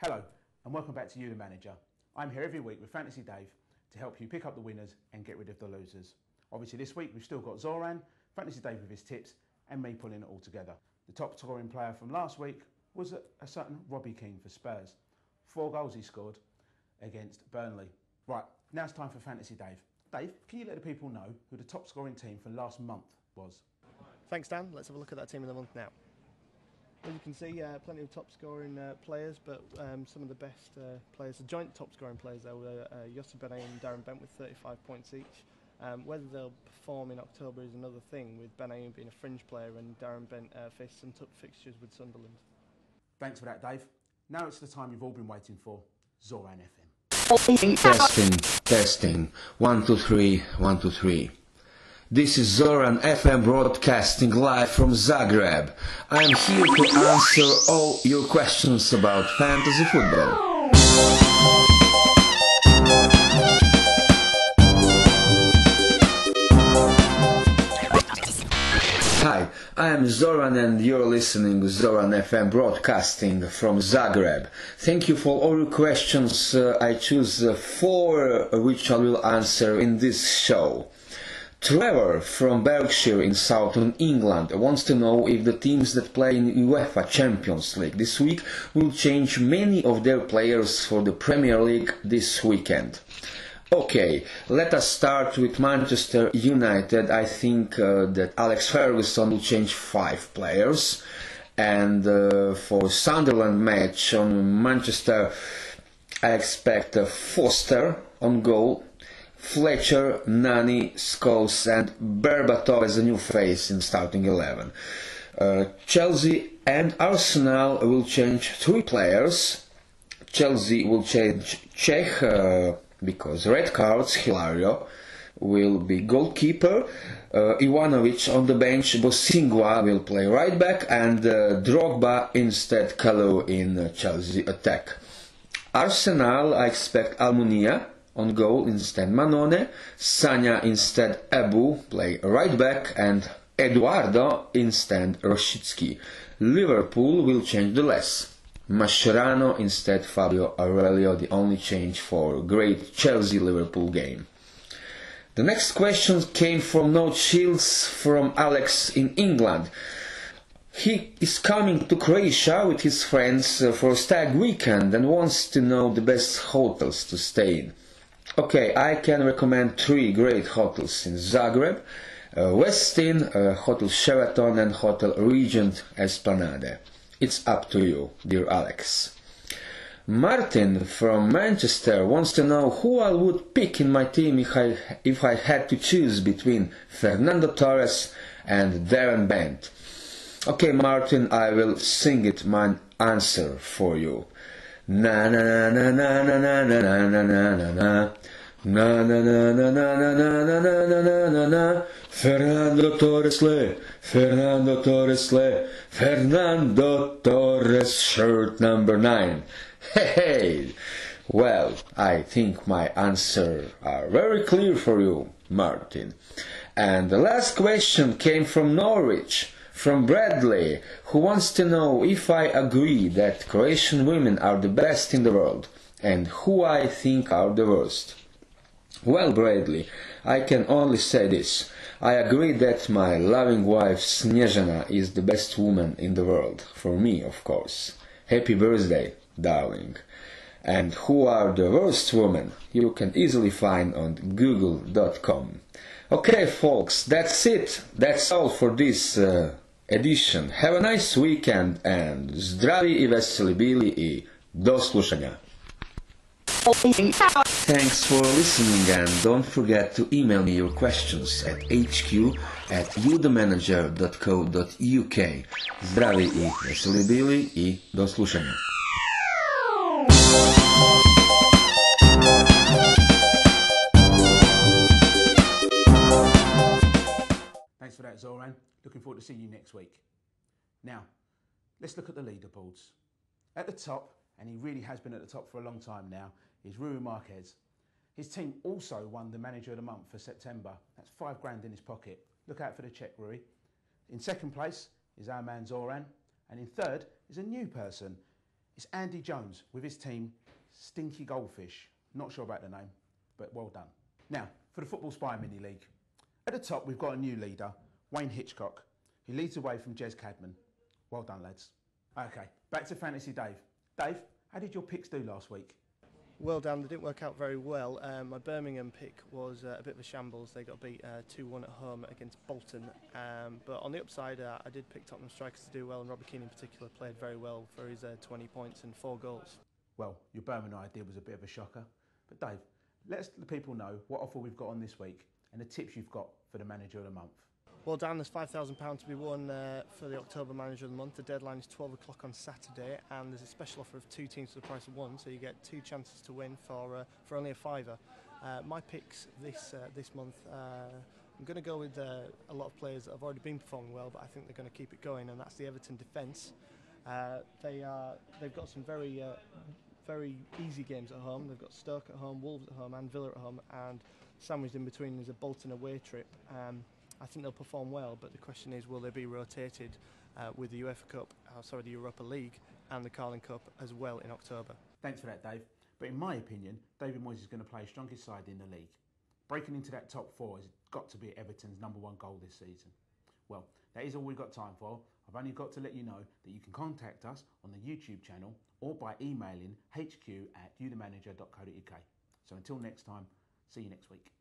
Hello and welcome back to You the Manager. I'm here every week with Fantasy Dave to help you pick up the winners and get rid of the losers. Obviously this week we've still got Zoran, Fantasy Dave with his tips and me pulling it all together. The top scoring player from last week was a certain Robbie Keane for Spurs. 4 goals he scored against Burnley. Right, now it's time for Fantasy Dave. Dave, can you let the people know who the top scoring team for last month was? Thanks, Dan. Let's have a look at that team of the month now. As you can see, plenty of top scoring players, but some of the best players, the joint top scoring players there were Yossi Benet and Darren Bent with 35 points each. Whether they'll perform in October is another thing, with Benet being a fringe player and Darren Bent faced some tough fixtures with Sunderland. Thanks for that, Dave. Now it's the time you've all been waiting for, Zoran FM. Testing. 1, 2, 3, 1, 2, 3. This is Zoran FM broadcasting live from Zagreb. I am here to answer all your questions about fantasy football. Hi, I am Zoran and you're listening to Zoran FM broadcasting from Zagreb. Thank you for all your questions. I choose 4 which I will answer in this show. Trevor from Berkshire in southern England wants to know if the teams that play in UEFA Champions League this week will change many of their players for the Premier League this weekend. Okay, let us start with Manchester United. I think that Alex Ferguson will change 5 players, and for Sunderland match on Manchester I expect Foster on goal, Fletcher, Nani, Scholes and Berbatov as a new face in starting 11. Chelsea and Arsenal will change 3 players. Chelsea will change Czech because red cards, Hilario will be goalkeeper, Ivanovic on the bench, Bosingwa will play right back and Drogba instead Kalou in Chelsea attack. Arsenal I expect Almunia on goal instead Manone, Sanya instead Abu play right back and Eduardo instead Rosicki. Liverpool will change the less. Mascherano instead Fabio Aurelio, the only change for great Chelsea-Liverpool game. The next question came from No Shields from Alex in England. He is coming to Croatia with his friends for a stag weekend and wants to know the best hotels to stay in. Okay, I can recommend 3 great hotels in Zagreb, Westin, Hotel Sheraton and Hotel Regent Esplanade. It's up to you, dear Alex. Martin from Manchester wants to know who I would pick in my team if I had to choose between Fernando Torres and Darren Bent. Okay, Martin, I will sing it my answer for you. Na na na na na na na na na na na. Na na na na na na na na na na na na. Fernando Torres le, Fernando Torres le, Fernando Torres shirt number 9. Hey, well, I think my answers are very clear for you, Martin. And the last question came from Norwich, from Bradley, who wants to know if I agree that Croatian women are the best in the world, and who I think are the worst. Well, Bradley, I can only say this. I agree that my loving wife Snezhana is the best woman in the world, for me, of course. Happy birthday, darling. And who are the worst women? You can easily find on google.com. Okay, folks, that's it. That's all for this edition. Have a nice weekend and zdravi I veseli bili I do slušanja. Thanks for listening and don't forget to email me your questions at hq@youdemanager.co.uk. Zdravi I veseli bili I do slušanja. Thanks for that, Zoran. Looking forward to seeing you next week. Now, let's look at the leaderboards. At the top, and he really has been at the top for a long time now, is Rui Marquez. His team also won the Manager of the Month for September. That's £5 in his pocket. Look out for the check, Rui. In second place is our man Zoran, and in third is a new person. It's Andy Jones with his team, Stinky Goldfish. Not sure about the name, but well done. Now, for the Football Spy Mini League. At the top, we've got a new leader, Wayne Hitchcock, who leads away from Jez Cadman. Well done, lads. Okay, back to Fantasy Dave. Dave, how did your picks do last week? Well, Dan, they didn't work out very well. My Birmingham pick was a bit of a shambles. They got beat 2-1 at home against Bolton. But on the upside, I did pick Tottenham strikers to do well, and Robbie Keane in particular played very well for his 20 points and 4 goals. Well, your Birmingham idea was a bit of a shocker. But Dave, let the people know what offer we've got on this week and the tips you've got for the Manager of the Month. Well, Dan, there's £5,000 to be won for the October Manager of the Month. The deadline is 12 o'clock on Saturday, and there's a special offer of 2 teams for the price of 1, so you get 2 chances to win for only a fiver. My picks this month, I'm going to go with a lot of players that have already been performing well, but I think they're going to keep it going, and that's the Everton defence. They've got some very easy games at home. They've got Stoke at home, Wolves at home, and Villa at home, and sandwiched in between is a Bolton away trip. I think they'll perform well, but the question is, will they be rotated with the the Europa League and the Carling Cup as well in October? Thanks for that, Dave. But in my opinion, David Moyes is going to play his strongest side in the league. Breaking into that top 4 has got to be Everton's #1 goal this season. Well, that is all we've got time for. I've only got to let you know that you can contact us on the YouTube channel or by emailing hq@youthemanager.co.uk. So until next time, see you next week.